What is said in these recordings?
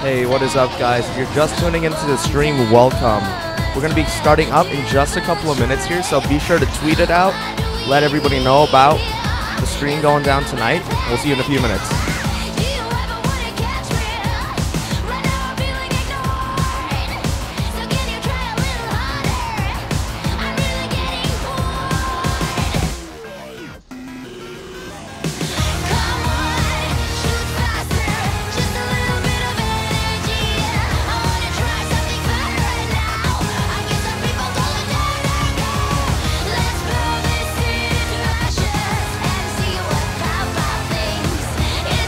Hey, what is up, guys? If you're just tuning into the stream, welcome. We're going to be starting up in just a couple of minutes here, so be sure to tweet it out. Let everybody know about the stream going down tonight. We'll see you in a few minutes. Let's blow this into ashes and see what power things.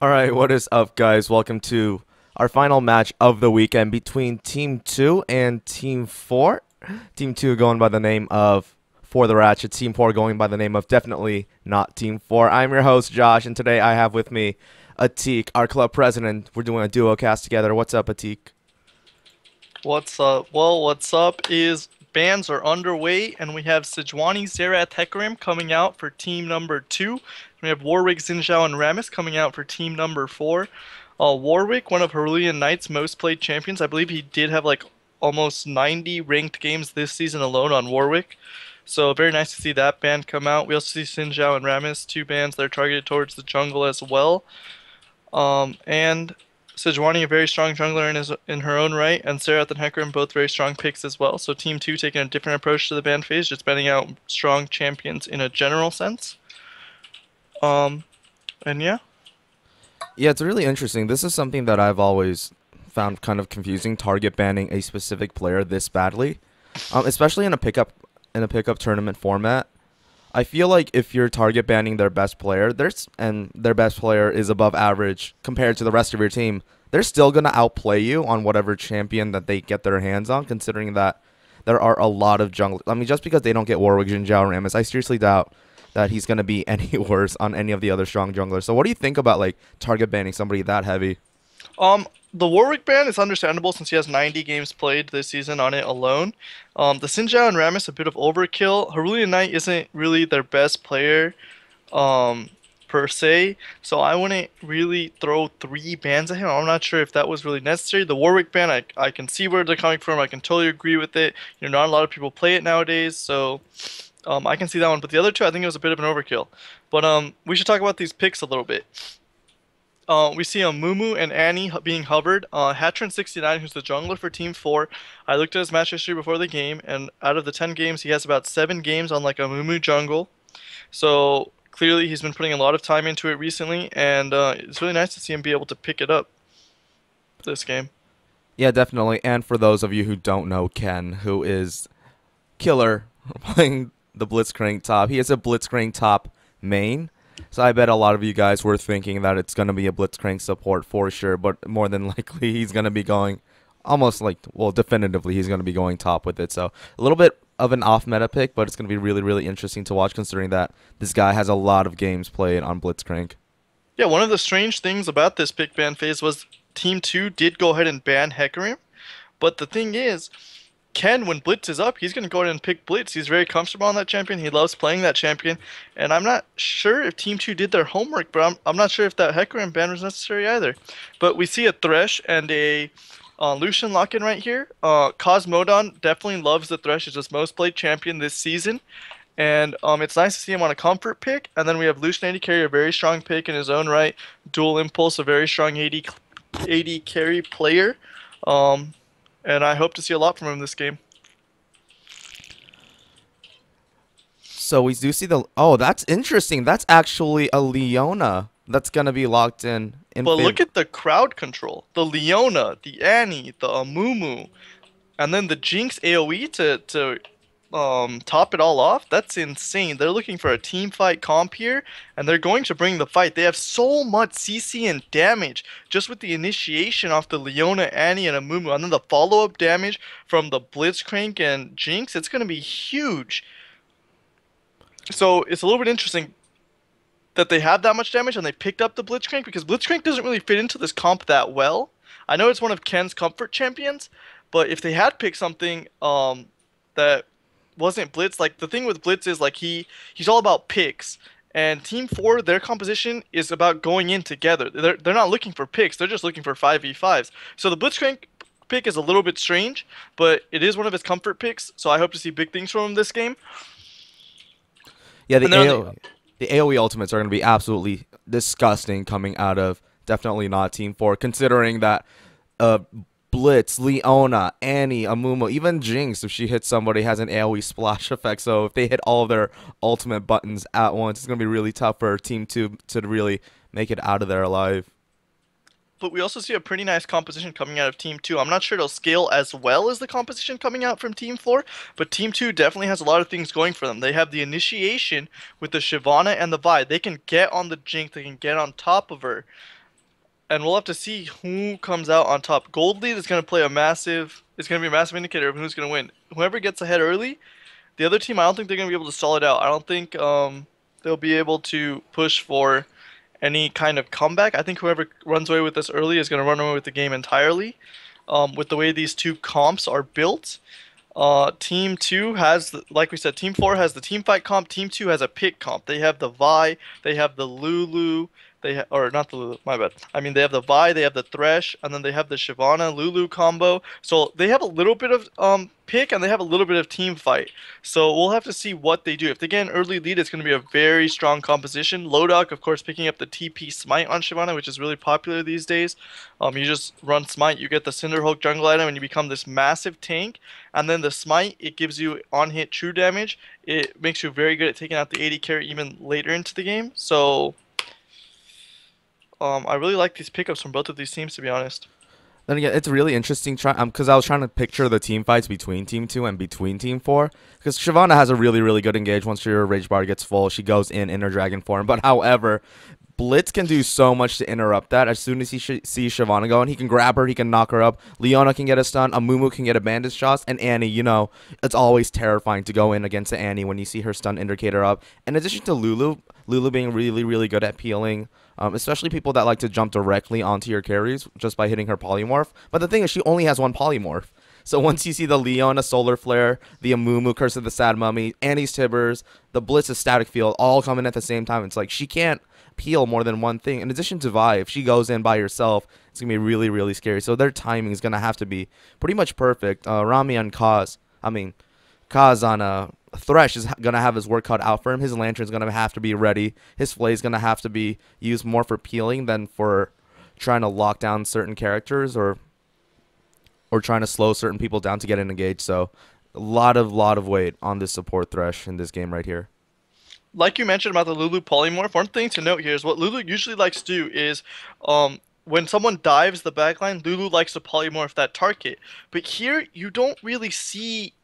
All right, what is up, guys? Welcome to our final match of the weekend between Team 2 and Team 4. Team 2 going by the name of For the Ratchets, Team 4 going by the name of Definitely Not Team 4. I'm your host, Josh, and today I have with me Atik, our club president. We're doing a duo cast together. What's up, Atik? What's up? Well, what's up is bands are underway, and we have Sejuani Zerat Hekarim coming out for team number 2. We have Warwick, Xinjiao, and Ramis coming out for team number 4. Warwick, one of Herulian Knight's most played champions. I believe he did have like almost 90 ranked games this season alone on Warwick. So very nice to see that band come out. We also see Xinjiao and Ramis, two bands that are targeted towards the jungle as well. And Sejuani, a very strong jungler in her own right, and Serath and Hecarim both very strong picks as well. So Team 2 taking a different approach to the ban phase, just banning out strong champions in a general sense. Um, and yeah. Yeah, it's really interesting. This is something that I've always found kind of confusing, target banning a specific player this badly. Especially in a pickup tournament format. I feel like if you're target banning their best player, their best player is above average compared to the rest of your team, they're still gonna outplay you on whatever champion that they get their hands on, considering that there are a lot of jungle. I mean, just because they don't get Warwick, Jinzhao, or Rammus, I seriously doubt that he's gonna be any worse on any of the other strong junglers. So what do you think about like target banning somebody that heavy? The Warwick ban is understandable since he has 90 games played this season on it alone. The Xinjiao and Ramis a bit of overkill. Herulian Knight isn't really their best player. um, per se. So I wouldn't really throw three bans at him. I'm not sure if that was really necessary. The Warwick ban, I can see where they're coming from. I can totally agree with it. Not a lot of people play it nowadays, so I can see that one. But the other two, I think it was a bit of an overkill. But we should talk about these picks a little bit. We see Mumu and Annie being hovered. Hatrin69, who's the jungler for Team 4. I looked at his match history before the game, and out of the 10 games, he has about 7 games on like a Mumu jungle. So clearly he's been putting a lot of time into it recently, and it's really nice to see him be able to pick it up this game. Yeah, definitely. And for those of you who don't know Ken, who is killer playing the Blitzcrank top, he is a Blitzcrank top main. So I bet a lot of you guys were thinking that it's going to be a Blitzcrank support for sure, but more than likely he's going to be going almost like, well, definitively he's going to be going top with it. So a little bit of an off meta pick, but it's going to be really, really interesting to watch considering that this guy has a lot of games played on Blitzcrank. Yeah, one of the strange things about this pick ban phase was Team 2 did go ahead and ban Hecarim, but the thing is, Ken, when Blitz is up, he's going to go ahead and pick Blitz. He's very comfortable on that champion. He loves playing that champion. And I'm not sure if Team 2 did their homework, but I'm not sure if that Hecarim ban was necessary either. But we see a Thresh and a Lucian lock-in right here. Cosmodon definitely loves the Thresh. He's his most played champion this season. And it's nice to see him on a comfort pick. And then we have Lucian AD Carry, a very strong pick in his own right. Dual Impulse, a very strong AD carry player. Um, and I hope to see a lot from him this game. So we do see the, oh, that's interesting. That's actually a Leona that's going to be locked in But favor. look at the crowd control. The Leona, the Annie, the Amumu, and then the Jinx AoE to top it all off. That's insane. They're looking for a team fight comp here, and they're going to bring the fight. They have so much CC and damage just with the initiation off the Leona, Annie, and Amumu, and then the follow-up damage from the Blitzcrank and Jinx. It's going to be huge. So it's a little bit interesting that they have that much damage and they picked up the Blitzcrank because Blitzcrank doesn't really fit into this comp that well. I know it's one of Ken's comfort champions, but if they had picked something that wasn't Blitz, like the thing with Blitz is like he's all about picks. And Team 4, their composition is about going in together. They're not looking for picks, they're just looking for 5v5s. So the Blitzcrank pick is a little bit strange, but it is one of his comfort picks, so I hope to see big things from him this game. Yeah, And then on the The AoE ultimates are going to be absolutely disgusting coming out of definitely not Team 4, considering that uh, Blitz, Leona, Annie, Amumu, even Jinx, if she hits somebody, has an AoE splash effect. So if they hit all of their ultimate buttons at once, it's going to be really tough for Team 2 to really make it out of there alive. But we also see a pretty nice composition coming out of Team 2. I'm not sure it'll scale as well as the composition coming out from Team 4, but Team 2 definitely has a lot of things going for them. They have the initiation with the Shyvana and the Vi. They can get on the Jinx, they can get on top of her. and we'll have to see who comes out on top. Gold lead is going to play a massive. It's going to be a massive indicator of who's going to win. Whoever gets ahead early, the other team, I don't think they're going to be able to stall it out. I don't think they'll be able to push for any kind of comeback. I think whoever runs away with this early is going to run away with the game entirely. With the way these two comps are built, Team 2 has, like we said, Team 4 has the team fight comp. Team 2 has a pick comp. They have the Vi, they have the Lulu, or not the Lulu, my bad. I mean, they have the Vi, they have the Thresh, and then they have the Shyvana Lulu combo. So they have a little bit of pick, and they have a little bit of team fight. So we'll have to see what they do. If they get an early lead, it's going to be a very strong composition. Lodok, of course, picking up the TP Smite on Shyvana, which is really popular these days. You just run Smite, you get the Cinderhulk jungle item, and you become this massive tank. And then the Smite, it gives you on-hit true damage. It makes you very good at taking out the AD carry even later into the game. So I really like these pickups from both of these teams, to be honest. Then again, it's really interesting because I was trying to picture the team fights between Team 2 and between Team 4. Because Shyvana has a really, really good engage. Once your Rage Bar gets full, she goes in Inner Dragon form. But however, Blitz can do so much to interrupt that. As soon as he sees Shyvana going, he can grab her, he can knock her up. Leona can get a stun, Amumu can get a bandage shot, and Annie, you know, it's always terrifying to go in against Annie when you see her stun indicator up. In addition to Lulu being really, really good at peeling, especially people that like to jump directly onto your carries just by hitting her polymorph. But the thing is, she only has one polymorph. So once you see the Leona Solar Flare, the Amumu Curse of the Sad Mummy, Annie's Tibbers, the Blitz's Static Field all coming at the same time, it's like she can't peel more than one thing. In addition to Vi, if she goes in by herself, it's going to be really, really scary. So their timing is going to have to be pretty much perfect. Rami on Kaz on Thresh is going to have his work cut out for him. His Lantern's going to have to be ready. His Flay's going to have to be used more for peeling than for trying to lock down certain characters or trying to slow certain people down to get engaged. So a lot of weight on this support Thresh in this game right here. Like you mentioned about the Lulu polymorph, one thing to note here is what Lulu usually likes to do is when someone dives the backline, Lulu likes to polymorph that target. But here, you don't really see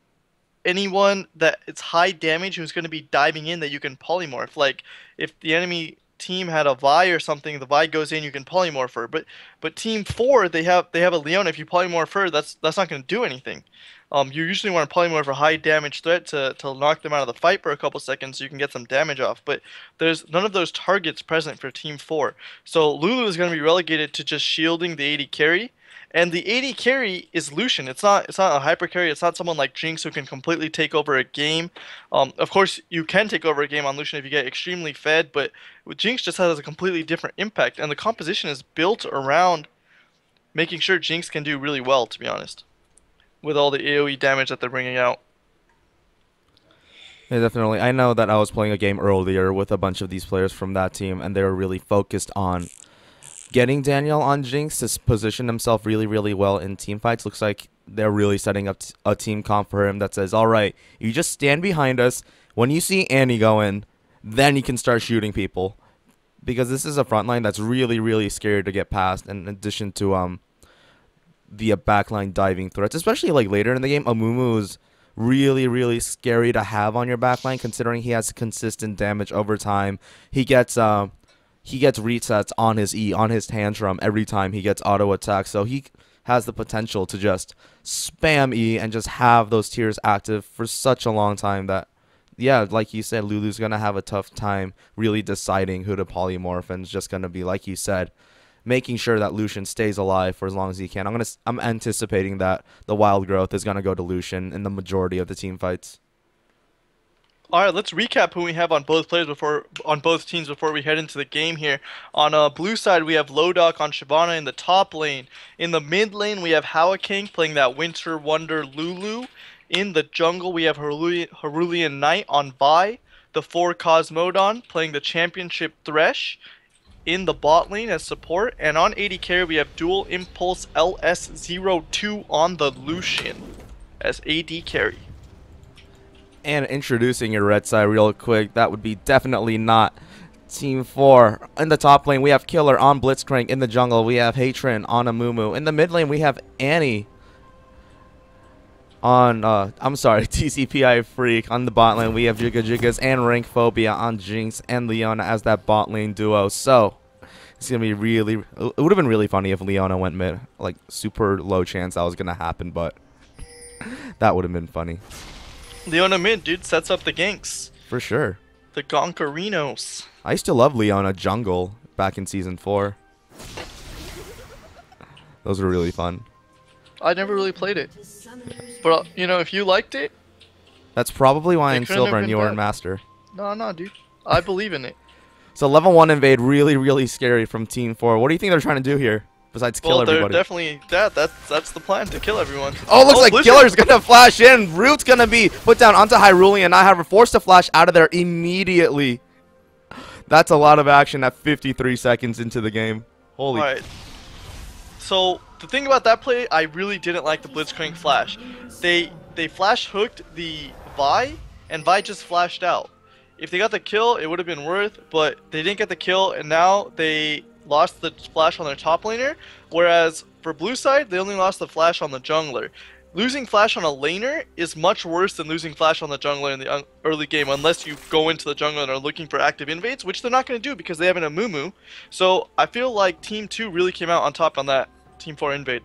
anyone that it's high damage who's going to be diving in that you can polymorph. Like, if the enemy team had a Vi or something, the Vi goes in, you can polymorph her. But Team 4, they have a Leona. If you polymorph her, that's not going to do anything. You usually want to polymorph a high damage threat to knock them out of the fight for a couple seconds so you can get some damage off. But there's none of those targets present for Team 4. So Lulu is going to be relegated to just shielding the AD carry. And the AD carry is Lucian. It's not a hyper carry. It's not someone like Jinx who can completely take over a game. Of course, you can take over a game on Lucian if you get extremely fed, but Jinx just has a completely different impact. And the composition is built around making sure Jinx can do really well, to be honest, with all the AoE damage that they're bringing out. Yeah, definitely. I know that I was playing a game earlier with a bunch of these players from that team, and they were really focused on getting Daniel on Jinx to position himself really, really well in team fights. Looks like they're really setting up a team comp for him that says, all right, you just stand behind us. When you see Annie go in, then you can start shooting people. Because this is a front line that's really, really scary to get past, in addition to the backline diving threats. Especially like later in the game, Amumu is really, really scary to have on your backline, considering he has consistent damage over time. He gets resets on his E, on his tantrum every time he gets auto attack. So he has the potential to just spam E and just have those tiers active for such a long time that, yeah, like you said, Lulu's going to have a tough time really deciding who to polymorph, and it's just going to be, like you said, making sure that Lucian stays alive for as long as he can. I'm anticipating that the wild growth is going to go to Lucian in the majority of the team fights. All right, let's recap who we have on both teams before we head into the game here. On blue side, we have Lodok on Shyvana in the top lane. In the mid lane, we have Howakang playing that Winter Wonder Lulu. In the jungle, we have Herulian Knight on Vi. The 4 Cosmodon playing the Championship Thresh in the bot lane as support. And on AD carry, we have Dual Impulse LS02 on the Lucian as AD carry. And introducing your red side real quick, that would be definitely not Team 4. In the top lane, we have Killer on Blitzcrank. In the jungle, we have Hatrin on Amumu. In the mid lane, we have Annie on, TCPI Freak. On the bot lane, we have Jigga Jiggas and Rank Phobia on Jinx and Leona as that bot lane duo. So, It's gonna be really. It would have been really funny if Leona went mid. Like super low chance that was gonna happen, but that would have been funny Leona mid, dude, sets up the ganks. for sure. The Gonkarinos. I used to love Leona jungle back in season 4. Those were really fun. I never really played it. But, you know, if you liked it... That's probably why It in couldn't have silver and been you were bad. in master. No, dude. I believe in it. So level 1 invade, really, really scary from Team 4. What do you think they're trying to do here? Besides kill Well, they're everybody. definitely... That's the plan, to kill everyone. Oh, looks like Blizzard. Killer's gonna flash in. Root's gonna be put down onto Hyrule, and I have her forced to flash out of there immediately. That's a lot of action at 53 seconds into the game. Holy. Alright. So, the thing about that play, I really didn't like the Blitzcrank flash. They flash hooked the Vi, and Vi just flashed out. If they got the kill, it would have been worth, but they didn't get the kill, and now they lost the flash on their top laner, whereas for blue side, they only lost the flash on the jungler. Losing flash on a laner is much worse than losing flash on the jungler in the early game, unless you go into the jungle and are looking for active invades, which they're not going to do because they have an Amumu. So I feel like Team 2 really came out on top on that Team 4 invade.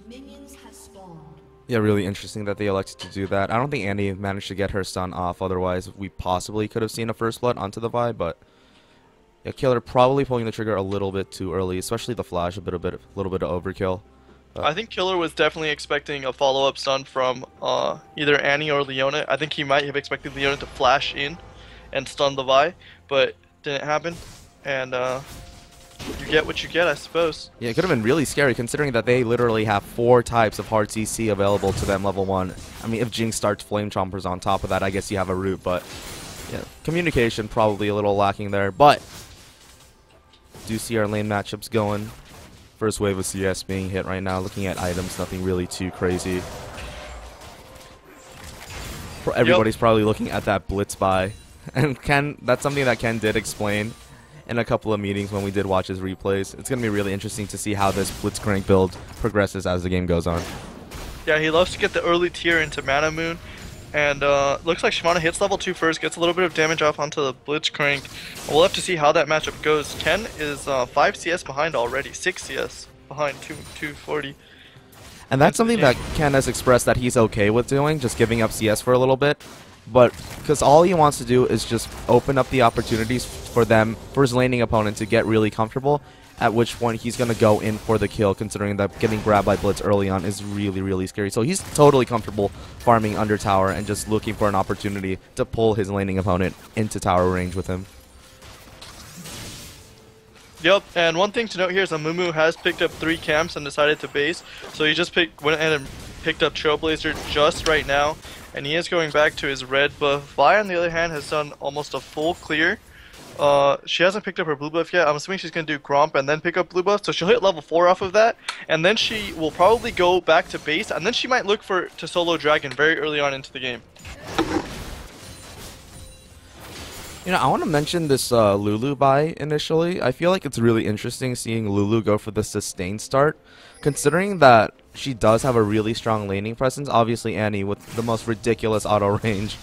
Minions have spawned. Yeah, really interesting that they elected to do that. I don't think Annie managed to get her stun off, otherwise we possibly could have seen a first blood onto the Vi, but yeah, Killer probably pulling the trigger a little bit too early, especially the flash, a little bit of overkill. I think Killer was definitely expecting a follow-up stun from either Annie or Leona. I think he might have expected Leona to flash in and stun the Vi, but didn't happen. And you get what you get, I suppose. Yeah, it could have been really scary considering that they literally have 4 types of hard CC available to them level 1. I mean, if Jinx starts Flame Chompers on top of that, I guess you have a root, but yeah, communication probably a little lacking there. But do see our lane matchups going. First wave of CS being hit right now. Looking at items, nothing really too crazy. Everybody's probably looking at that blitz buy. And that's something that Ken did explain in a couple of meetings when we did watch his replays. It's going to be really interesting to see how this Blitzcrank build progresses as the game goes on. Yeah, he loves to get the early tier into Mana Moon. And looks like Shimano hits level 2 first, gets a little bit of damage off onto the Blitzcrank. We'll have to see how that matchup goes. Ken is 5 CS behind already, 6 CS behind, 240. And that's something that Ken has expressed that he's okay with doing, just giving up CS for a little bit. But because all he wants to do is just open up the opportunities for his laning opponent to get really comfortable, at which point he's going to go in for the kill, considering that getting grabbed by Blitz early on is really, really scary. So he's totally comfortable farming under tower and just looking for an opportunity to pull his laning opponent into tower range with him. Yep, and one thing to note here is Amumu has picked up 3 camps and decided to base. So he just went ahead and picked up Trailblazer just right now, and he is going back to his red buff. Vi, on the other hand, has done almost a full clear. She hasn't picked up her blue buff yet. I'm assuming she's going to do Gromp and then pick up blue buff. So she'll hit level 4 off of that. And then she will probably go back to base. And then she might look to solo Dragon very early on into the game. You know, I want to mention this Lulu buy initially. I feel like it's really interesting seeing Lulu go for the sustained start, considering that she does have a really strong laning presence. Obviously, Annie, with the most ridiculous auto range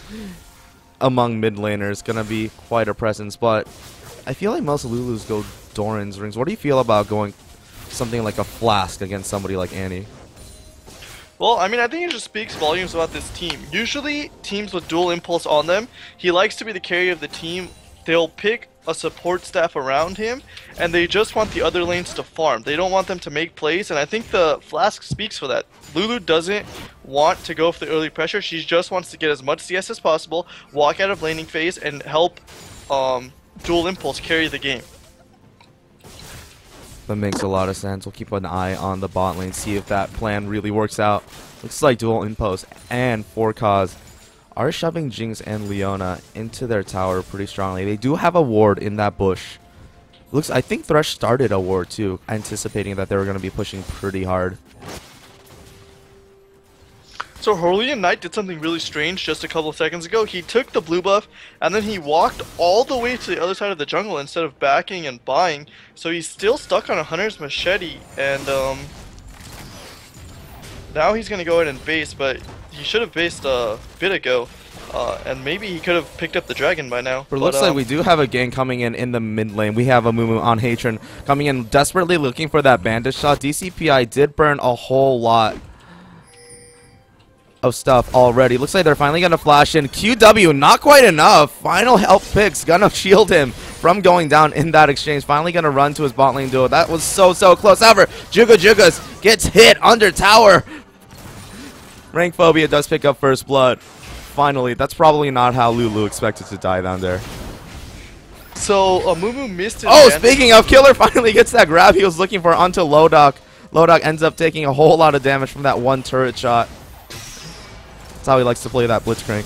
among mid laners, gonna be quite a presence. But I feel like most Lulus go Doran's rings. What do you feel about going something like a Flask against somebody like Annie? Well, I mean, I think it just speaks volumes about this team. Usually, teams with dual impulse on them, he likes to be the carrier of the team. They'll pick a support staff around him, and they just want the other lanes to farm. They don't want them to make plays, and I think the Flask speaks for that. Lulu doesn't want to go for the early pressure. She just wants to get as much CS as possible, walk out of laning phase, and help dual impulse carry the game. That makes a lot of sense. We'll keep an eye on the bot lane, see if that plan really works out. Looks like dual impulse and 4Cause are shoving Jinx and Leona into their tower pretty strongly. They do have a ward in that bush. I think Thresh started a ward too, anticipating that they were going to be pushing pretty hard. So Hurlian Knight did something really strange just a couple of seconds ago. He took the blue buff and then he walked all the way to the other side of the jungle instead of backing and buying. So he's still stuck on a Hunter's Machete, and now he's going to go ahead and base, but he should have based a bit ago. And maybe he could have picked up the dragon by now. But it looks like we do have a gang coming in the mid lane. We have a Mumu on Hatron coming in desperately looking for that bandit shot. DCPI did burn a whole lot of stuff already. Looks like they're finally going to flash in. QW, not quite enough. Final health picks, going to shield him from going down in that exchange. Finally going to run to his bot lane duo. That was so close. However, Jugas gets hit under tower. Rank Phobia does pick up first blood. Finally, that's probably not how Lulu expected to die down there. So, Mumu missed his Oh, bandit. speaking of, Killer finally gets that grab he was looking for onto Lodok. Lodok ends up taking a whole lot of damage from that one turret shot. That's how he likes to play that Blitzcrank.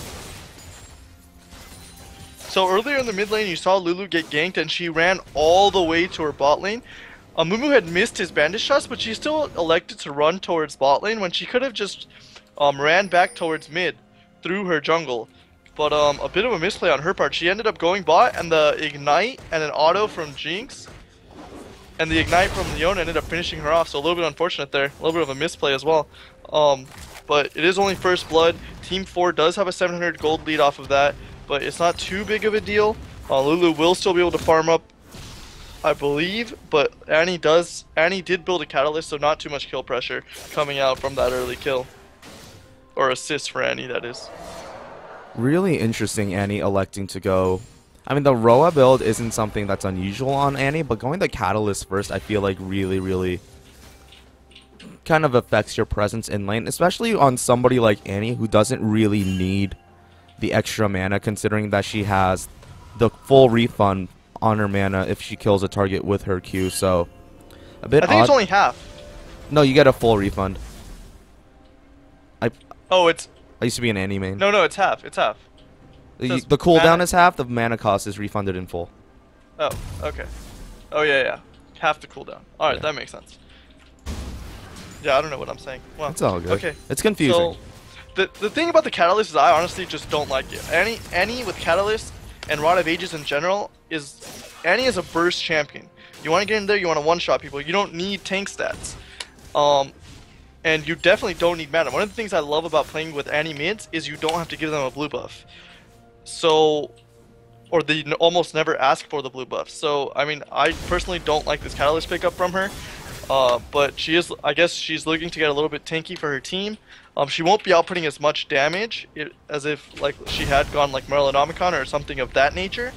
So earlier in the mid lane, you saw Lulu get ganked, and she ran all the way to her bot lane. Mumu had missed his bandit shots, but she still elected to run towards bot lane when she could have just ran back towards mid through her jungle. But a bit of a misplay on her part. She ended up going bot, and the ignite and an auto from Jinx and the ignite from Leona ended up finishing her off. So a little bit unfortunate there. A little bit of a misplay as well. But it is only first blood. Team 4 does have a 700 gold lead off of that, but it's not too big of a deal. Lulu will still be able to farm up, I believe, but Annie did build a catalyst, so not too much kill pressure coming out from that early kill. Or assist for Annie, that is. Really interesting, Annie electing to go. I mean, the Roa build isn't something that's unusual on Annie, but going the catalyst first, I feel like really kind of affects your presence in lane, especially on somebody like Annie who doesn't really need the extra mana, considering that she has the full refund on her mana if she kills a target with her Q. So a bit I think odd. it's only half. No, you get a full refund. Oh, it's... I used to be an Annie main. No, it's half. It's half. Says The cooldown mana- is half, the mana cost is refunded in full. Oh, okay. Oh, yeah. Half the cooldown. Alright, Yeah. that makes sense. Yeah, I don't know what I'm saying. Well, It's all good. Okay. It's confusing. So, the thing about the Catalyst is I honestly just don't like it. Annie with Catalyst and Rod of Ages in general Annie is a burst champion. You want to get in there, you want to one-shot people. You don't need tank stats. And you definitely don't need mana. One of the things I love about playing with Annie mids is you don't have to give them a blue buff. So, or they almost never ask for the blue buff. So, I mean, I personally don't like this Catalyst pickup from her. But I guess she's looking to get a little bit tanky for her team. She won't be outputting as much damage as if like she had gone like Merlinomicon or something of that nature.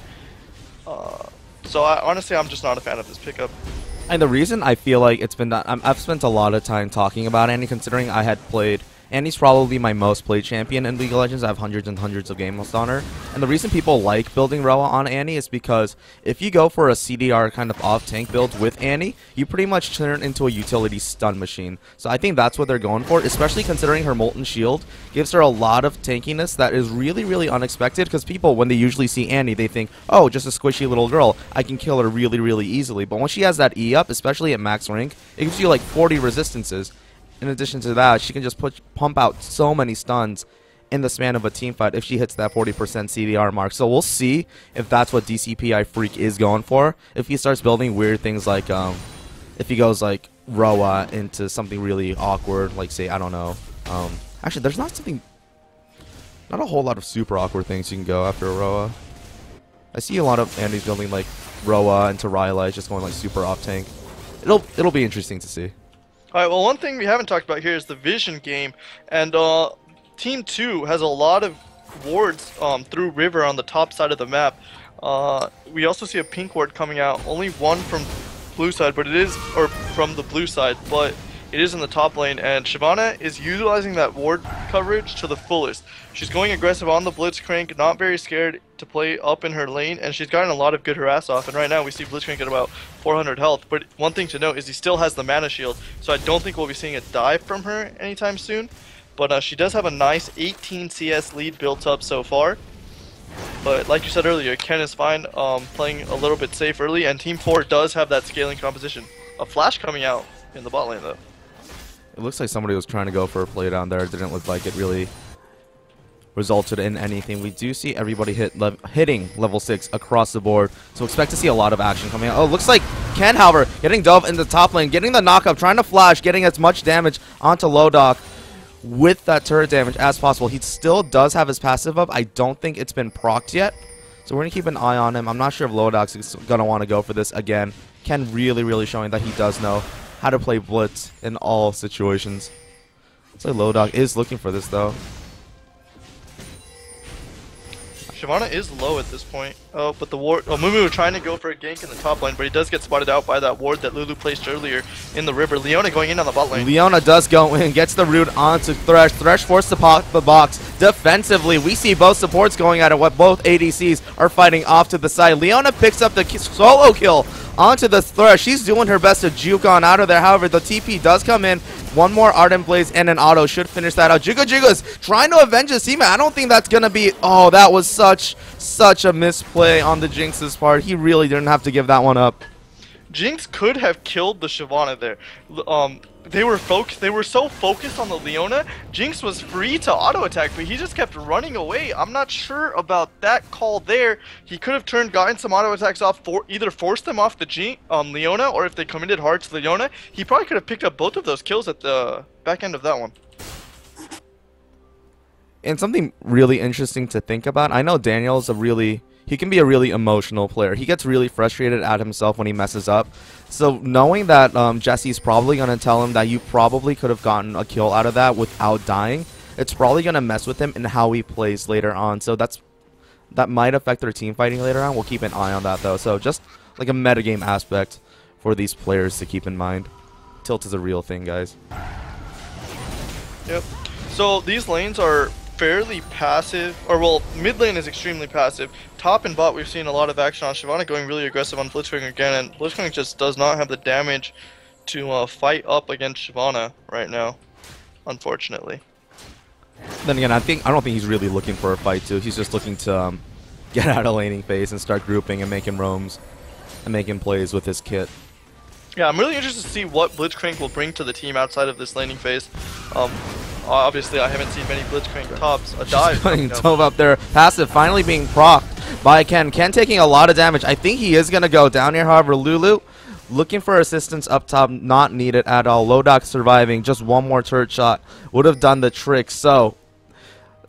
So honestly, I'm just not a fan of this pickup. And the reason I feel like it's been that I've spent a lot of time talking about Annie, considering I had played. Annie's probably my most played champion in League of Legends. I have hundreds and hundreds of games on her. And the reason people like building Roa on Annie is because if you go for a CDR kind of off-tank build with Annie, you pretty much turn into a utility stun machine. So I think that's what they're going for, especially considering her Molten Shield gives her a lot of tankiness that is really unexpected, because people, when they usually see Annie, they think, oh, just a squishy little girl. I can kill her really easily. But when she has that E up, especially at max rank, it gives you like 40 resistances. In addition to that, she can just pump out so many stuns in the span of a team fight if she hits that 40% CDR mark. So we'll see if that's what DCPI Freak is going for. If he starts building weird things like, if he goes like Roa into something really awkward, like say, I don't know. Actually, there's not a whole lot of super awkward things you can go after a Roa. I see a lot of Andy's building like Roa into Rylai, just going like super off tank. It'll be interesting to see. Alright, well, one thing we haven't talked about here is the Vision game, and Team 2 has a lot of wards through River on the top side of the map. We also see a pink ward coming out, only one from blue side, but it is, or from the blue side, but it is in the top lane, and Shyvana is utilizing that ward coverage to the fullest. She's going aggressive on the Blitzcrank, not very scared to play up in her lane, and she's gotten a lot of good harass off, and right now we see Blitzcrank at about 400 health, but one thing to note is he still has the mana shield, so I don't think we'll be seeing a dive from her anytime soon, but she does have a nice 18 CS lead built up so far. But like you said earlier, Ken is fine playing a little bit safe early, and Team 4 does have that scaling composition. A flash coming out in the bot lane though. It looks like somebody was trying to go for a play down there. It didn't look like it really resulted in anything. We do see everybody hitting level 6 across the board, so expect to see a lot of action coming out. Oh, looks like Ken, however, getting Dove in the top lane, getting the knockup, trying to flash, getting as much damage onto Lodok. with that turret damage as possible. He still does have his passive up. I don't think it's been procced yet. So we're going to keep an eye on him. I'm not sure if Lodox is going to want to go for this again. Ken really showing that he does know how to play Blitz in all situations. Looks like Lodox is looking for this though. Shyvana is low at this point. Oh, but the ward. Oh, Mumu trying to go for a gank in the top lane, but he does get spotted out by that ward that Lulu placed earlier in the river. Leona going in on the bot lane. Leona does go in, gets the root onto Thresh. Thresh forced to pop the box. Defensively, we see both supports going at it. What both ADCs are fighting off to the side. Leona picks up the solo kill onto the Thresh. She's doing her best to juke on out of there. However, the TP does come in. One more Ardent Blaze and an auto should finish that out. Jiga's trying to avenge his teammate. I don't think that's going to be... Oh, that was such a misplay on the Jinx's part. He really didn't have to give that one up. Jinx could have killed the Shyvana there. They were so focused on the Leona. Jinx was free to auto attack, but he just kept running away. I'm not sure about that call there. He could have gotten some auto attacks off, either forced them off the Leona, or if they committed hard to Leona, he probably could have picked up both of those kills at the back end of that one. And something really interesting to think about. I know Daniel's he can be a really emotional player. He gets really frustrated at himself when he messes up. So knowing that Jesse's probably going to tell him that you probably could have gotten a kill out of that without dying, it's probably going to mess with him in how he plays later on. So that might affect their team fighting later on. We'll keep an eye on that though. So just like a metagame aspect for these players to keep in mind. Tilt is a real thing, guys. Yep. So these lanes are fairly passive, or well, mid lane is extremely passive. Top and bot, we've seen a lot of action on Shyvana going really aggressive on Blitzcrank again, and Blitzcrank just does not have the damage to fight up against Shyvana right now, unfortunately. Then again, I don't think he's really looking for a fight too. He's just looking to get out of laning phase and start grouping and making roams and making plays with his kit. Yeah, I'm really interested to see what Blitzcrank will bring to the team outside of this laning phase. Obviously, I haven't seen many Blitzcrank tops. A dive. Dove up there. Passive finally being procced by Ken. Ken taking a lot of damage. I think he is going to go down here. However, Lulu looking for assistance up top. Not needed at all. Lodox surviving. Just one more turret shot would have done the trick. So,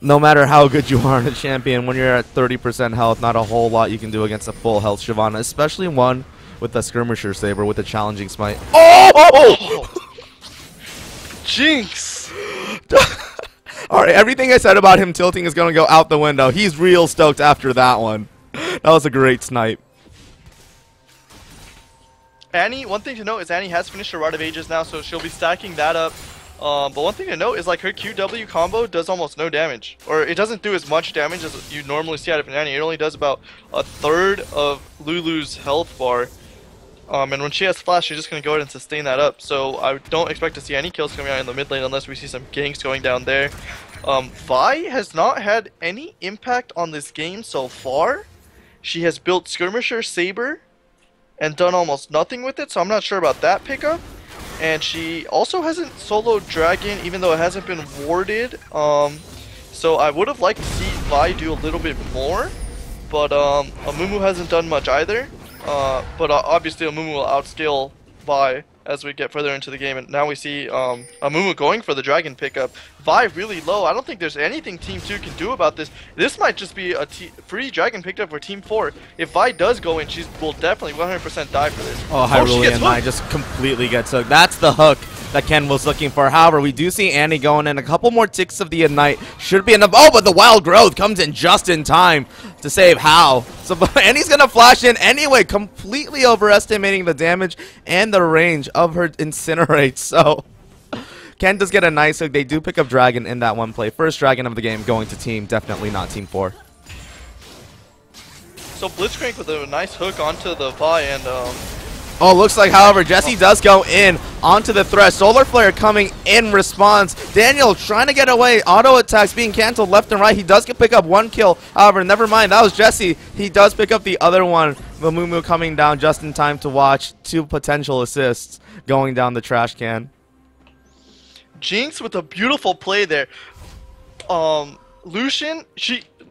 no matter how good you are in a champion, when you're at 30% health, not a whole lot you can do against a full health Shyvana. Especially one with a skirmisher saber with a challenging smite. Oh! Jinx! Alright, everything I said about him tilting is going to go out the window. He's real stoked after that one. That was a great snipe. Annie, one thing to note is Annie has finished her Rite of Ages now, so she'll be stacking that up. But one thing to note is like her QW combo does almost no damage. Or it doesn't do as much damage as you normally see out of an Annie. It only does about a third of Lulu's health bar. And when she has flash, she's just going to go ahead and sustain that up. So I don't expect to see any kills coming out in the mid lane unless we see some ganks going down there. Vi has not had any impact on this game so far. She has built Skirmisher Saber and done almost nothing with it, so I'm not sure about that pickup. And she also hasn't soloed Dragon, even though it hasn't been warded. So I would have liked to see Vi do a little bit more, but Amumu hasn't done much either. But obviously Amumu will outscale Vi as we get further into the game, and now we see Amumu going for the Dragon pickup. Vi really low. I don't think there's anything Team 2 can do about this. This might just be a free Dragon pickup for Team 4. If Vi does go in, she will definitely 100% die for this. Oh, Hyrule and I just completely gets hooked. That's the hook that Ken was looking for. However, we do see Annie going in. A couple more ticks of the Ignite should be enough. Oh, but the Wild Growth comes in just in time to save Hao. So Annie's going to flash in anyway, completely overestimating the damage and the range of her Incinerate. So Ken does get a nice hook. They do pick up Dragon in that one play. First Dragon of the game going to team, definitely not Team 4. So Blitzcrank with a nice hook onto the Vi, and oh, looks like, however, Jesse does go in onto the Thresh. Solar Flare coming in response. Daniel trying to get away. Auto attacks being canceled left and right. He does pick up one kill. However, never mind. That was Jesse. He does pick up the other one. Mamumu coming down just in time to watch two potential assists going down the trash can. Jinx with a beautiful play there. Lucian,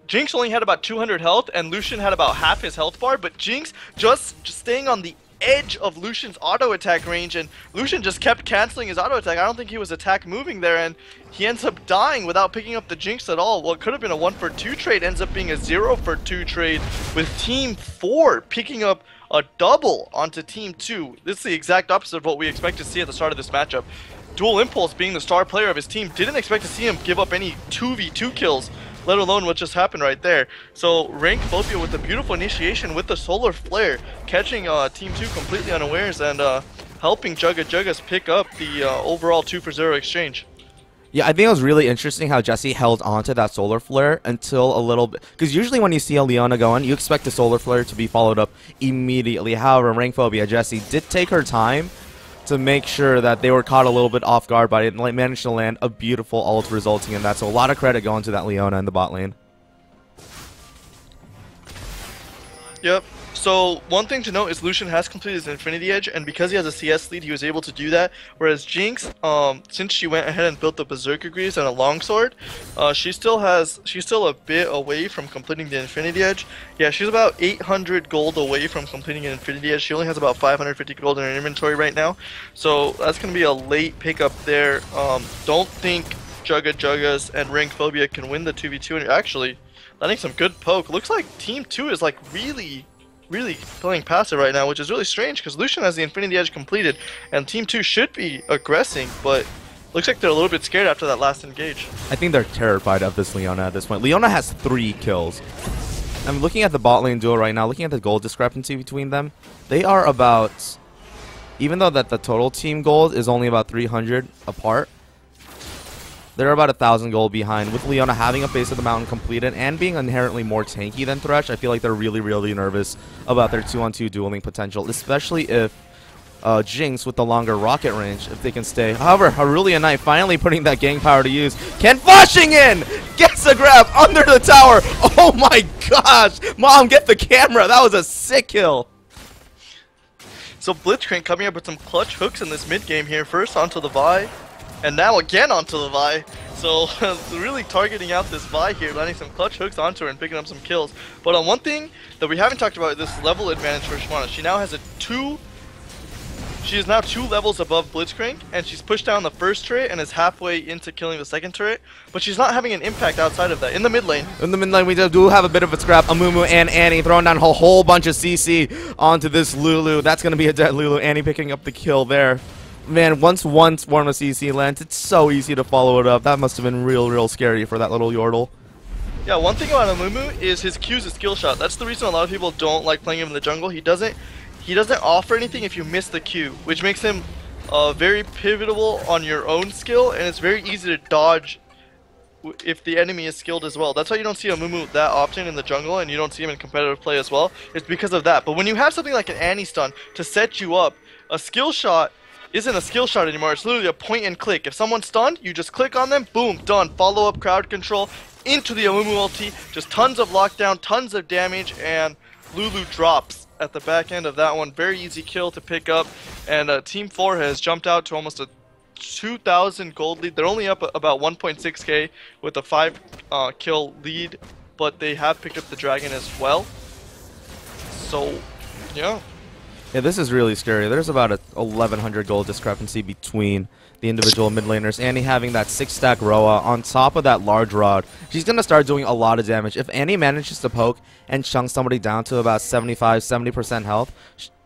Jinx only had about 200 health, and Lucian had about half his health bar, but Jinx just staying on the edge of Lucian's auto attack range, and Lucian just kept canceling his auto attack. I don't think he was attack moving there, and he ends up dying without picking up the Jinx at all. What could have been a 1-for-2 trade ends up being a 0-for-2 trade, with Team 4 picking up a double onto Team 2. This is the exact opposite of what we expect to see at the start of this matchup. Dual Impulse, being the star player of his team, didn't expect to see him give up any 2v2 kills, let alone what just happened right there. So Rank Phobia with a beautiful initiation with the Solar Flare, catching Team 2 completely unawares and helping Juggas pick up the overall 2-for-0 exchange. Yeah, I think it was really interesting how Jesse held onto that Solar Flare until a little bit. Because usually when you see a Leona going, you expect the Solar Flare to be followed up immediately. However, Rank Phobia Jesse did take her time to make sure that they were caught a little bit off guard by it and managed to land a beautiful ult resulting in that. So a lot of credit going to that Leona in the bot lane. Yep. So one thing to note is Lucian has completed his Infinity Edge, and because he has a CS lead, he was able to do that. Whereas Jinx, since she went ahead and built the Berserker Greaves and a longsword, she's still a bit away from completing the Infinity Edge. Yeah, she's about 800 gold away from completing an Infinity Edge. She only has about 550 gold in her inventory right now, so that's gonna be a late pickup there. Don't think Juggas and Rank Phobia can win the 2v2, and actually landing some good poke. Looks like Team 2 is like really playing passive right now, which is really strange because Lucian has the Infinity Edge completed and Team 2 should be aggressing, but looks like they're a little bit scared after that last engage. I think they're terrified of this Leona at this point. Leona has 3 kills. I'm looking at the bot lane duel right now, looking at the gold discrepancy between them. They are about, even though that the total team gold is only about 300 apart, they're about 1,000 gold behind. With Leona having a Base of the Mountain completed and being inherently more tanky than Thresh, I feel like they're really nervous about their 2-on-2 dueling potential, especially if Jinx with the longer rocket range, if they can stay. However, Aurelian Knight finally putting that gang power to use. Ken flashing in! Gets a grab under the tower! Oh my gosh! Mom, get the camera! That was a sick kill! So Blitzcrank coming up with some clutch hooks in this mid game here. First onto the Vi, and now again onto the Vi. So really targeting out this Vi here, landing some clutch hooks onto her and picking up some kills. But on one thing that we haven't talked about is this level advantage for Shwana. She now has she is now 2 levels above Blitzcrank, and she's pushed down the first turret and is halfway into killing the second turret, but she's not having an impact outside of that. In the mid lane, we do have a bit of a scrap. Amumu and Annie throwing down a whole bunch of CC onto this Lulu. That's going to be a dead Lulu. Annie picking up the kill there. Man, once one swarm of CC lands, it's so easy to follow it up. That must have been real scary for that little Yordle. Yeah, one thing about Amumu is his Q's a skill shot. That's the reason a lot of people don't like playing him in the jungle. He doesn't offer anything if you miss the Q, which makes him very pivotal on your own skill, and it's very easy to dodge if the enemy is skilled as well. That's why you don't see Amumu that often in the jungle, and you don't see him in competitive play as well. It's because of that. But when you have something like an Annie stun to set you up, a skill shot isn't a skill shot anymore. It's literally a point and click. If someone's stunned, you just click on them, boom, done. Follow up crowd control into the Amumu ulti, just tons of lockdown, tons of damage, and Lulu drops at the back end of that one. Very easy kill to pick up, and Team 4 has jumped out to almost a 2,000 gold lead. They're only up about 1.6k with a 5 kill lead, but they have picked up the dragon as well. So, yeah. Yeah, this is really scary. There's about a 1,100 gold discrepancy between the individual mid laners. Annie having that 6-stack Roa on top of that large rod. She's going to start doing a lot of damage. If Annie manages to poke and chunk somebody down to about 75-70% health,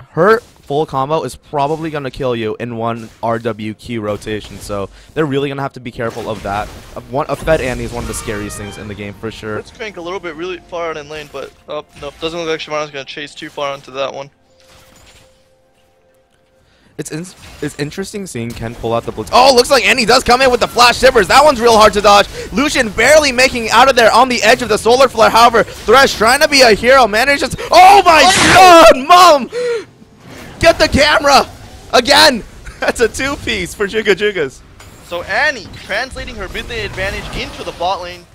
her full combo is probably going to kill you in one RWQ rotation. So they're really going to have to be careful of that. A fed Annie is one of the scariest things in the game for sure. Let's crank a little bit really far out in lane, but no, doesn't look like Shyvana's going to chase too far onto that one. It's interesting seeing Ken pull out the blitz. Oh, looks like Annie does come in with the flash shivers. That one's real hard to dodge. Lucian barely making it out of there on the edge of the solar flare. However, Thresh trying to be a hero manages. Oh my god, Mom! Get the camera! Again! That's a 2-piece for Juggas. So Annie translating her mid lane advantage into the bot lane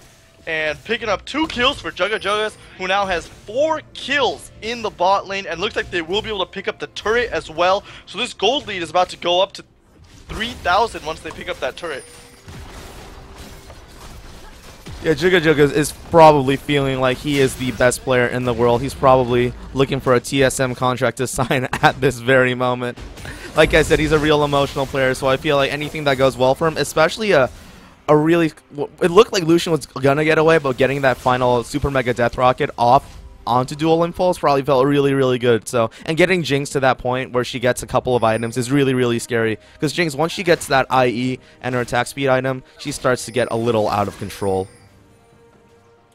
and picking up 2 kills for Juggas, who now has 4 kills in the bot lane, and looks like they will be able to pick up the turret as well. So this gold lead is about to go up to 3,000 once they pick up that turret. Yeah, Juga Juga is probably feeling like he is the best player in the world. He's probably looking for a TSM contract to sign at this very moment. Like I said, he's a real emotional player, so I feel like anything that goes well for him, especially a really... It looked like Lucian was going to get away, but getting that final Super Mega Death Rocket off onto Dual Impulse probably felt really, really good. So, and getting Jinx to that point where she gets a couple of items is really, really scary. Because Jinx, once she gets that IE and her attack speed item, she starts to get a little out of control.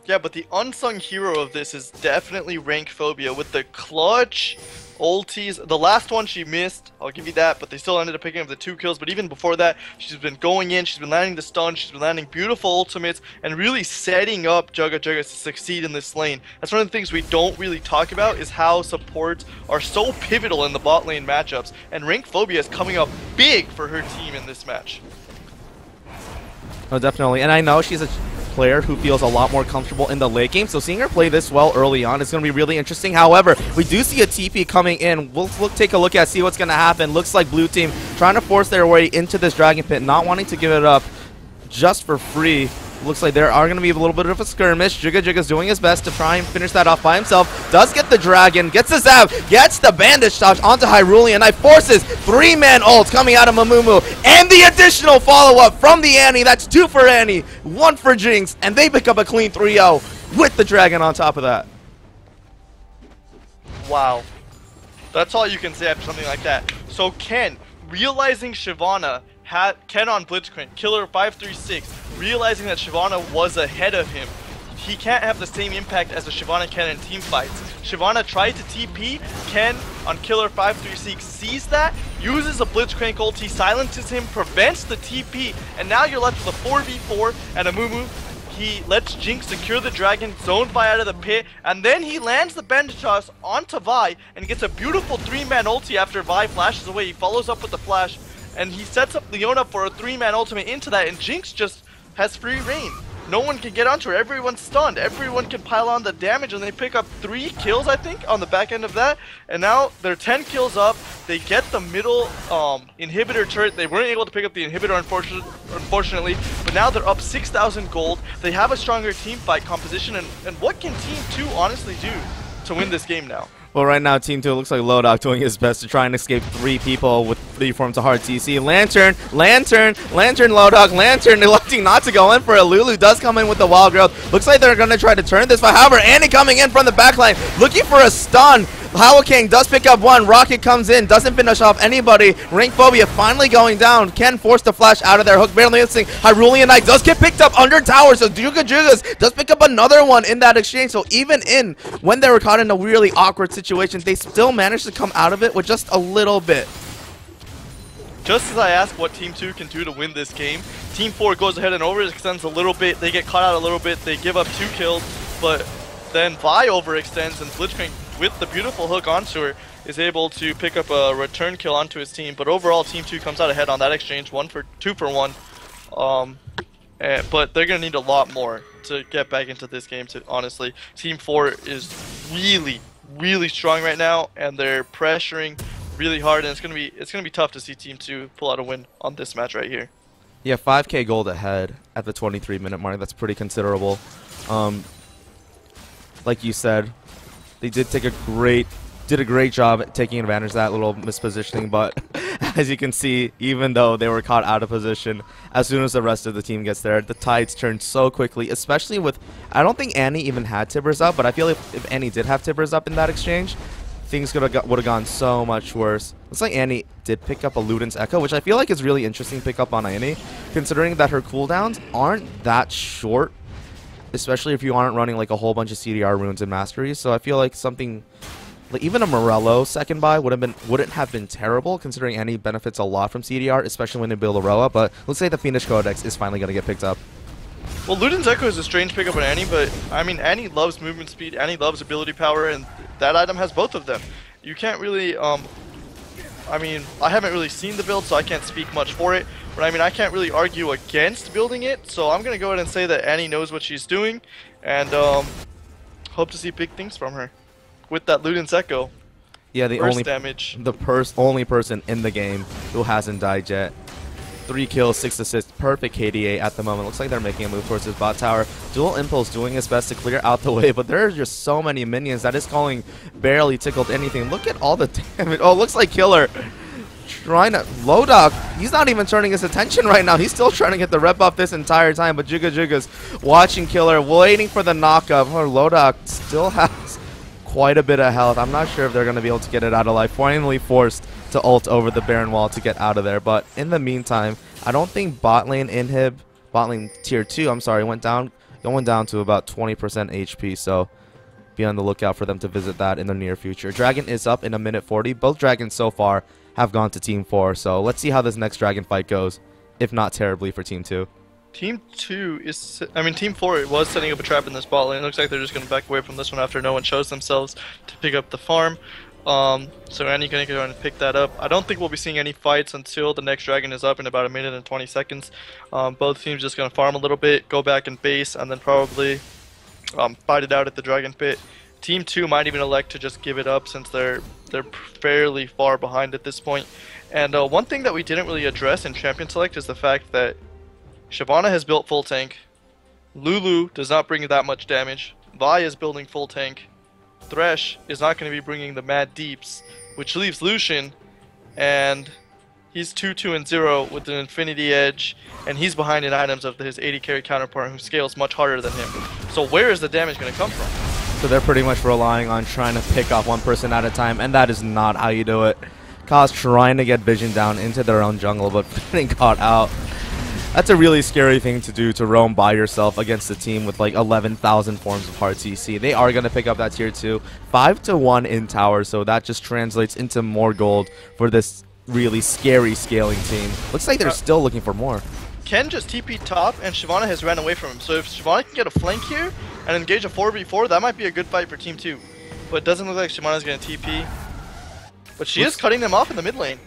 Yeah, but the unsung hero of this is definitely Rank Phobia with the clutch ultis. The last one she missed, I'll give you that, but they still ended up picking up the 2 kills. But even before that, she's been going in, she's been landing the stun, she's been landing beautiful ultimates, and really setting up Juga Juga to succeed in this lane. That's one of the things we don't really talk about, is how supports are so pivotal in the bot lane matchups. And Rank Phobia is coming up big for her team in this match. Oh, definitely. And I know she's a player who feels a lot more comfortable in the late game, so seeing her play this well early on is going to be really interesting. However, we do see a TP coming in. We'll take a look at, see what's going to happen. Looks like blue team trying to force their way into this dragon pit, not wanting to give it up just for free. Looks like there are going to be a little bit of a skirmish. Juga Juga's doing his best to try and finish that off by himself. Does get the dragon, gets the zap, gets the bandage touch onto Hyrulean. Knight forces 3-man ult coming out of Mamumu. And the additional follow-up from the Annie. That's 2 for Annie, 1 for Jinx. And they pick up a clean 3-0 with the dragon on top of that. Wow. That's all you can say after something like that. So Ken, realizing Shyvana had Ken on Blitzcrank, Killer 536, realizing that Shyvana was ahead of him. He can't have the same impact as the Shyvana Ken in team fights. Shyvana tried to TP, Ken on Killer 536 sees that, uses a Blitzcrank ulti, silences him, prevents the TP, and now you're left with a 4v4 and a Mumu. He lets Jinx secure the dragon, zone Vi out of the pit, and then he lands the bandage toss onto Vi and gets a beautiful 3-man ulti after Vi flashes away. He follows up with the flash, and he sets up Leona for a 3-man ultimate into that, and Jinx just has free reign. No one can get onto her, everyone's stunned, everyone can pile on the damage, and they pick up 3 kills, I think, on the back end of that. And now they're 10 kills up, they get the middle inhibitor turret. They weren't able to pick up the inhibitor, unfortunately, but now they're up 6,000 gold. They have a stronger team fight composition, and what can Team 2 honestly do to win this game now? Well, right now, Team 2, it looks like Lodok doing his best to try and escape 3 people with 3 forms of hard TC. Lantern, Lodok, Lantern, electing not to go in for a Lulu. Does come in with the wild growth. Looks like they're going to try to turn this fight. However, Annie coming in from the backline, looking for a stun. Hurricane does pick up 1. Rocket comes in, doesn't finish off anybody. Rank Phobia finally going down. Ken forced the flash out of there. Hook barely missing. Hyrulean Knight does get picked up under tower, so Juga Jugas does pick up another one in that exchange. So even when they were caught in a really awkward situation, they still managed to come out of it with just a little bit. Just as I ask what Team 2 can do to win this game, Team 4 goes ahead and overextends a little bit. They get caught out a little bit. They give up 2 kills, but then Vi overextends, and Blitzcrank, with the beautiful hook onto her, is able to pick up a return kill onto his team. But overall, Team 2 comes out ahead on that exchange, 2 for 1. But they're going to need a lot more to get back into this game, honestly. Team 4 is really strong right now, and they're pressuring really hard, and it's gonna be tough to see Team 2 pull out a win on this match right here. Yeah, 5k gold ahead at the 23-minute mark. That's pretty considerable. Like you said, they did a great job at taking advantage of that little mispositioning, but as you can see, even though they were caught out of position, as soon as the rest of the team gets there, the tides turn so quickly, especially with, I don't think Annie even had Tibbers up, but I feel like if Annie did have Tibbers up in that exchange, things would have gone so much worse. Looks like Annie did pick up a Luden's Echo, which I feel like is really interesting pick up on Annie, considering that her cooldowns aren't that short, especially if you aren't running like a whole bunch of CDR runes and masteries. So I feel like something like even a Morello second buy wouldn't have been terrible, considering Annie benefits a lot from CDR, especially when they build Aroa. But let's say the Fiendish Codex is finally going to get picked up. Well, Luden's Echo is a strange pickup on Annie, but I mean, Annie loves movement speed, Annie loves ability power, and that item has both of them. You can't really, I mean, I haven't really seen the build, so I can't speak much for it, but I mean, I can't really argue against building it, so I'm going to go ahead and say that Annie knows what she's doing, and hope to see big things from her with that Luden's Echo. Yeah, the only person in the game who hasn't died yet. 3 kills, 6 assists, perfect KDA at the moment. Looks like they're making a move towards his bot tower. Dual Impulse doing his best to clear out the way, but there are just so many minions that is calling barely tickled anything. Look at all the damage. Oh, looks like Killer trying to... Lodok, he's not even turning his attention right now. He's still trying to get the rep up this entire time, but Juga's watching Killer, waiting for the knockup. Or Lodok still has quite a bit of health. I'm not sure if they're going to be able to get it out of life. Finally forced to ult over the Baron wall to get out of there. But in the meantime, I don't think bot lane tier 2, I'm sorry, went down to about 20% HP. So be on the lookout for them to visit that in the near future. Dragon is up in a minute 40. Both dragons so far have gone to Team 4. So let's see how this next dragon fight goes, if not terribly for Team 2. Team 4 it was setting up a trap in this bot lane. It looks like they're just going to back away from this one after no one shows themselves to pick up the farm. So Annie going to go and pick that up. I don't think we'll be seeing any fights until the next dragon is up in about a minute and 20 seconds. Both teams just going to farm a little bit, go back in base, and then probably fight it out at the dragon pit. Team 2 might even elect to just give it up since they're fairly far behind at this point. And one thing that we didn't really address in Champion Select is the fact that Shyvana has built full tank. Lulu does not bring that much damage. Vi is building full tank. Thresh is not going to be bringing the mad deeps, which leaves Lucian, and he's 2-2-0 with an Infinity Edge, and he's behind in items of his 80 carry counterpart who scales much harder than him. So where is the damage going to come from? So they're pretty much relying on trying to pick off one person at a time, and that is not how you do it. Kaz trying to get vision down into their own jungle, but getting caught out. That's a really scary thing to do, to roam by yourself against a team with like 11,000 forms of hard CC. They are going to pick up that tier 2. 5-1 in tower, so that just translates into more gold for this really scary scaling team. Looks like they're still looking for more. Ken just TP top, and Shyvana has ran away from him. So if Shyvana can get a flank here and engage a 4v4, that might be a good fight for Team 2. But it doesn't look like Shyvana's going to TP. But she is cutting them off in the mid lane.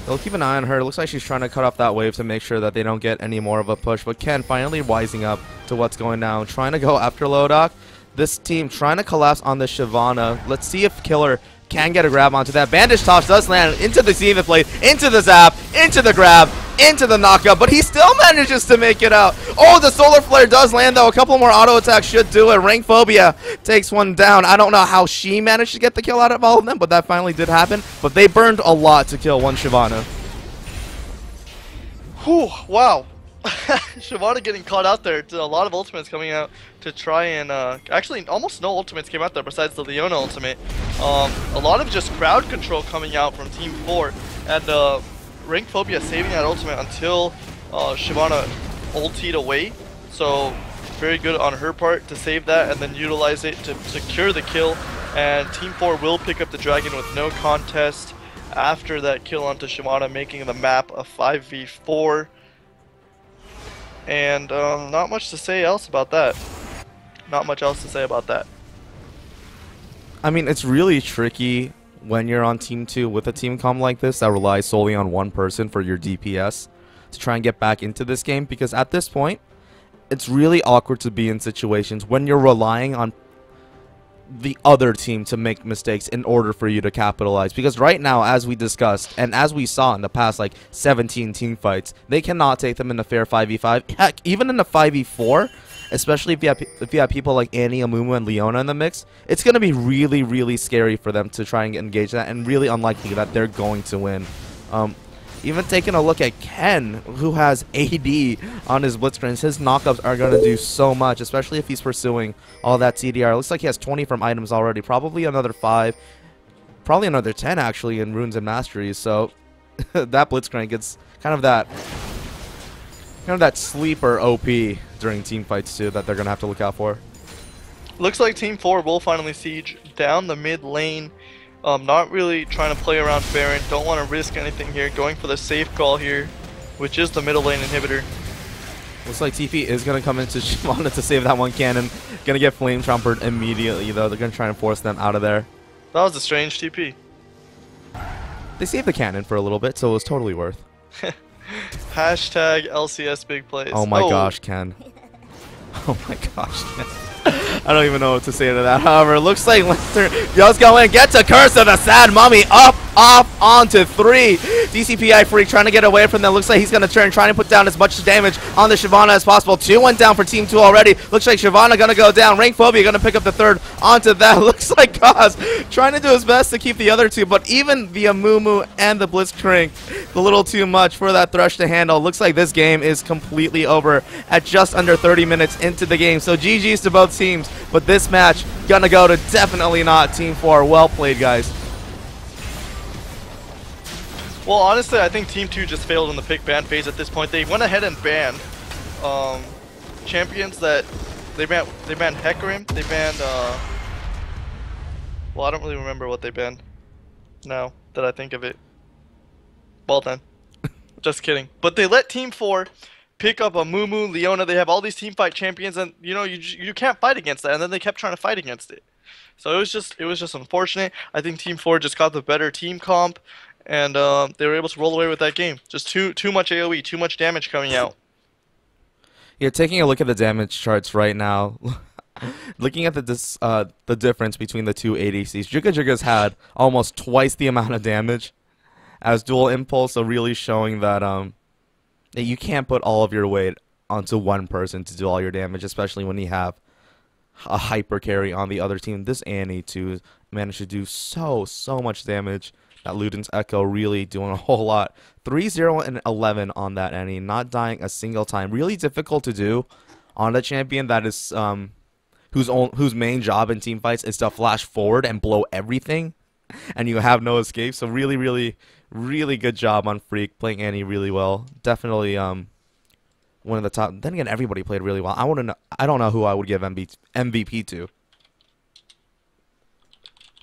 They'll keep an eye on her. Looks like she's trying to cut off that wave to make sure that they don't get any more of a push. But Ken finally wising up to what's going down, trying to go after Lodok. This team trying to collapse on the Shyvana. Let's see if Killer can get a grab onto that. Bandage toss does land into the Zenith Blade, into the zap, into the grab, into the knockup, but he still manages to make it out. Oh, the Solar Flare does land, though. A couple more auto attacks should do it. Rank Phobia takes one down. I don't know how she managed to get the kill out of all of them, but that finally did happen. But they burned a lot to kill one Shyvana. Whew, wow. Shyvana getting caught out there. A lot of ultimates coming out to try and actually almost no ultimates came out there besides the Leona ultimate. A lot of just crowd control coming out from Team 4, and Rank Phobia saving that ultimate until Shyvana ultied away. So very good on her part to save that and then utilize it to secure the kill. And Team 4 will pick up the dragon with no contest after that kill onto Shyvana, making the map a 5v4. And not much to say else about that. Not much else to say about that. I mean, it's really tricky when you're on Team 2 with a team comp like this that relies solely on one person for your DPS to try and get back into this game, because at this point, it's really awkward to be in situations when you're relying on the other team to make mistakes in order for you to capitalize. Because right now, as we discussed and as we saw in the past like 17 team fights, they cannot take them in a fair 5v5. Heck, even in a 5v4, especially if you have people like Annie, Amumu, and Leona in the mix, it's going to be really, really scary for them to try and engage that, and really unlikely that they're going to win. Even taking a look at Ken, who has AD on his Blitzcranks, his knockups are going to do so much, especially if he's pursuing all that CDR. It looks like he has 20 from items already, probably another 5, probably another 10 actually in Runes and Masteries. So that Blitzcrank gets kind of that sleeper OP during team fights too that they're going to have to look out for. Looks like Team 4 will finally siege down the mid lane. Not really trying to play around Baron. Don't want to risk anything here. Going for the safe call here, which is the middle lane inhibitor. Looks like TP is going to come into Shyvana to save that one cannon. Going to get Flame Trumpered immediately, though. They're going to try and force them out of there. That was a strange TP. They saved the cannon for a little bit, so it was totally worth. Hashtag LCS big plays. Oh my gosh, Ken. Oh my gosh, Ken. I don't even know what to say to that. However, it looks like Lantern just going to get to Curse of the Sad Mummy up off onto 3. DCPI Freak trying to get away from them. Looks like he's going to turn, trying to put down as much damage on the Shyvana as possible. 2 went down for Team 2 already. Looks like Shyvana going to go down. Rank Phobia going to pick up the 3rd onto that. Looks like Gauze trying to do his best to keep the other 2, but even the Amumu and the Blitzcrank, a little too much for that Thresh to handle. Looks like this game is completely over at just under 30 minutes into the game. So GG's to both teams, but this match going to go to definitely not Team 4. Well played, guys. Well, honestly, I think Team 2 just failed in the pick ban phase at this point. They went ahead and banned champions that they banned Hecarim. They banned well, I don't really remember what they banned now that I think of it. Well then. Just kidding. But they let Team 4 pick up a Mumu, Leona. They have all these team fight champions, and you know you can't fight against that. And then they kept trying to fight against it. So it was just unfortunate. I think Team 4 just got the better team comp, and they were able to roll away with that game. Just too much AOE, too much damage coming out. Yeah, taking a look at the damage charts right now, looking at the difference between the two ADCs, Jigga's had almost twice the amount of damage as Dual Impulse, so really showing that that you can't put all of your weight onto one person to do all your damage, especially when you have a hyper carry on the other team. This Annie too managed to do so much damage. That Luden's Echo really doing a whole lot. 3-0 and 11 on that Annie, not dying a single time. Really difficult to do on a champion that is whose main job in team fights is to flash forward and blow everything, and you have no escape. So really good job on Freak, playing Annie really well. Definitely one of the top. Then again, everybody played really well. I don't know who I would give MVP to.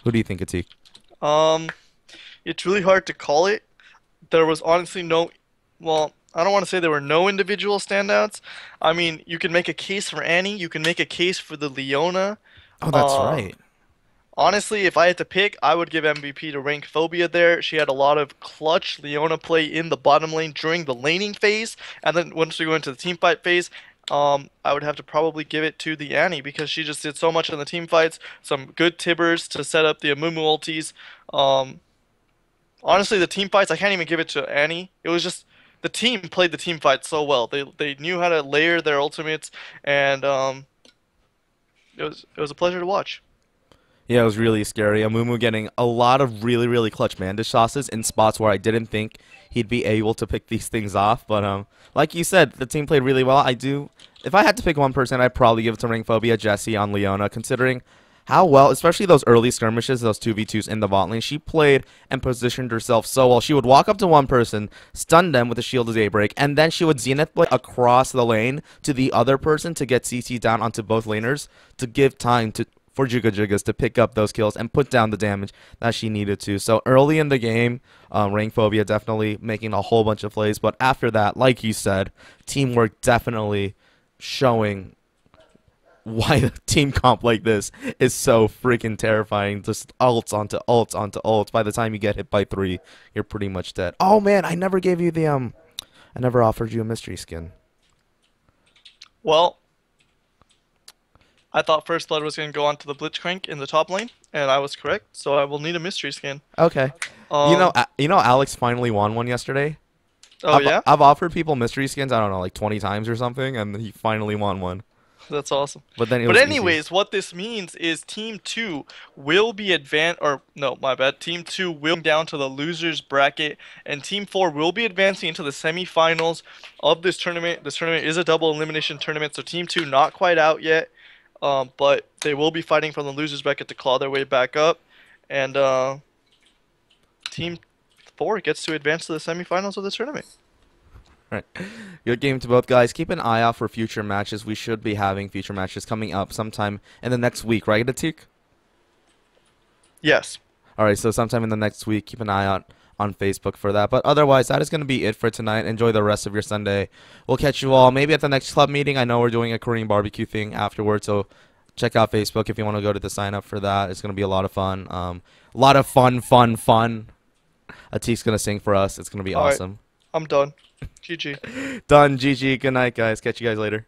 Who do you think, Atik? It's really hard to call it. There was honestly no, well, I don't want to say there were no individual standouts. I mean, you can make a case for Annie. You can make a case for the Leona. Oh, that's right. Honestly, if I had to pick, I would give MVP to Rank Phobia there. She had a lot of clutch Leona play in the bottom lane during the laning phase. And then once we go into the team fight phase, I would have to probably give it to the Annie because she just did so much in the team fights. Some good tibbers to set up the Amumu ultis. Honestly, the team fights, I can't even give it to Annie. It was just the team played the team fight so well. They knew how to layer their ultimates, and it was a pleasure to watch. Yeah, it was really scary. Amumu getting a lot of really clutch Mandish sauces in spots where I didn't think he'd be able to pick these things off. But like you said, the team played really well. If I had to pick one person, I'd probably give it to Ringphobia, Jessie on Leona, considering how well, especially those early skirmishes, those 2v2s in the bot lane, she played and positioned herself so well. She would walk up to one person, stun them with a Shield of Daybreak, and then she would Zenith Blade across the lane to the other person to get CC down onto both laners to give time for Jiggas to pick up those kills and put down the damage that she needed to. So early in the game, Ringphobia definitely making a whole bunch of plays, but after that, like you said, teamwork definitely showing why a team comp like this is so freaking terrifying. Just ults onto ults onto ults. By the time you get hit by 3, you're pretty much dead. Oh man, I never gave you the I never offered you a mystery skin. Well, I thought First Blood was going to go on to the Blitzcrank in the top lane, and I was correct, so I will need a mystery skin. Okay. You know Alex finally won one yesterday? Oh, yeah? I've offered people mystery skins, I don't know, like 20 times or something, and he finally won one. That's awesome. But anyways, easy. What this means is Team 2 will be Team 2 will down to the losers bracket, and Team 4 will be advancing into the semifinals of this tournament. This tournament is a double elimination tournament, so Team 2 not quite out yet, but they will be fighting from the losers bracket to claw their way back up, and Team 4 gets to advance to the semifinals of this tournament. Right. Good game to both guys. Keep an eye out for future matches. We should be having future matches coming up sometime in the next week, right, Atik? Yes. Alright, so sometime in the next week, keep an eye out on Facebook for that. But otherwise, that is going to be it for tonight. Enjoy the rest of your Sunday. We'll catch you all maybe at the next club meeting. I know we're doing a Korean barbecue thing afterwards, so check out Facebook if you want to go to the sign up for that. It's going to be a lot of fun. A lot of fun. Atik's going to sing for us. It's going to be awesome. I'm done. GG. Done. GG. Good night, guys. Catch you guys later.